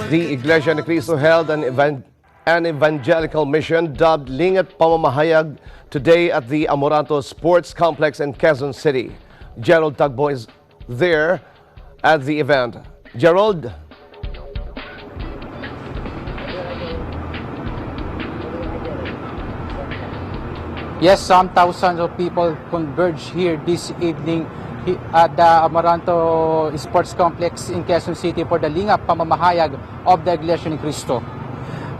The Iglesia Ni Cristo held an evangelical mission dubbed Lingap Pamamahayag today at the Amoranto Sports Complex in Quezon City. Gerald Tagbo is there at the event. Gerald? Yes, some thousands of people converge here this evening at the Amoranto Sports Complex in Quezon City for the Lingap Pamamahayag of the Iglesia Ni Cristo.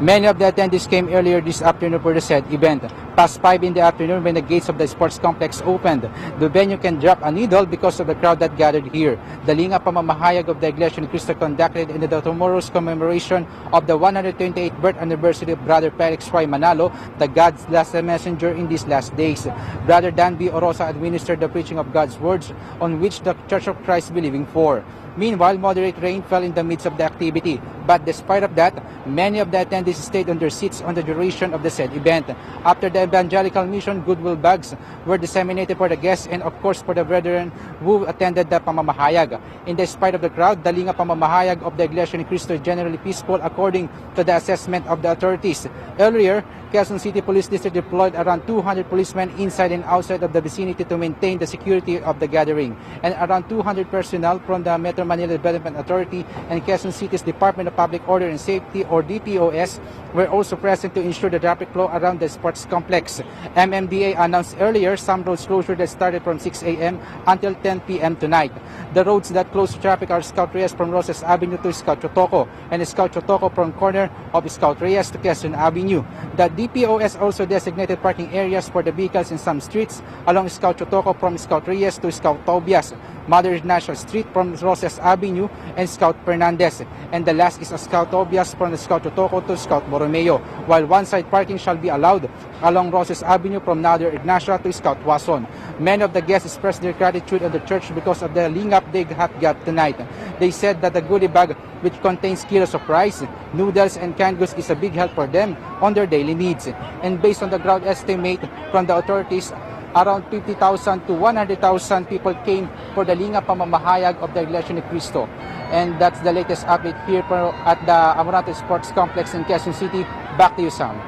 Many of the attendees came earlier this afternoon for the said event. Past 5 in the afternoon when the gates of the sports complex opened. The venue can drop a needle because of the crowd that gathered here. The Lingap Pamamahayag of the Iglesia Ni Cristo conducted in the tomorrow's commemoration of the 128th birth anniversary of Brother Felix Y. Manalo, the God's last messenger in these last days. Brother Dan B. Orosa administered the preaching of God's words on which the Church of Christ believing for. Meanwhile, moderate rain fell in the midst of the activity. But despite of that, many of the attendees stayed on their seats on the duration of the said event. After the evangelical mission, goodwill bags were disseminated for the guests and of course for the brethren who attended the Pamamahayag. In the spite of the crowd, the Lingap Pamamahayag of the Iglesia Ni Cristo is generally peaceful according to the assessment of the authorities. Earlier, Quezon City Police District deployed around 200 policemen inside and outside of the vicinity to maintain the security of the gathering. And around 200 personnel from the Metro Manila Development Authority and Quezon City's Department of Public Order and Safety or DPOS were also present to ensure the traffic flow around the sports complex. MMDA announced earlier some roads closure that started from 6 a.m. until 10 p.m. tonight. The roads that close to traffic are Scout Reyes from Roses Avenue to Scout Chotoco and Scout Chotoco from corner of Scout Reyes to Quezon Avenue. The DPOS also designated parking areas for the vehicles in some streets along Scout Chotoco from Scout Reyes to Scout Tobias, Mother Ignacia Street from Roses Avenue and Scout Fernandez, and the last is Scout Tobias from the Scout Chotoco to Scout Borromeo, while one-side parking shall be allowed along Roses Avenue from Mother Ignacia to Scout Wason. Many of the guests expressed their gratitude on the church because of the Lingap they have got tonight. They said that the goodie bag, which contains kilos of rice, noodles, and canned goods, is a big help for them on their daily needs. And based on the crowd estimate from the authorities, around 50,000 to 100,000 people came for the Lingap Pamamahayag of the Iglesia Ni Cristo. And that's the latest update here at the Amoranto Sports Complex in Quezon City. Back to you, Sam.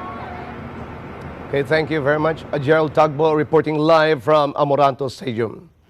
Okay, thank you very much. Gerald Tagbo reporting live from Amoranto Stadium.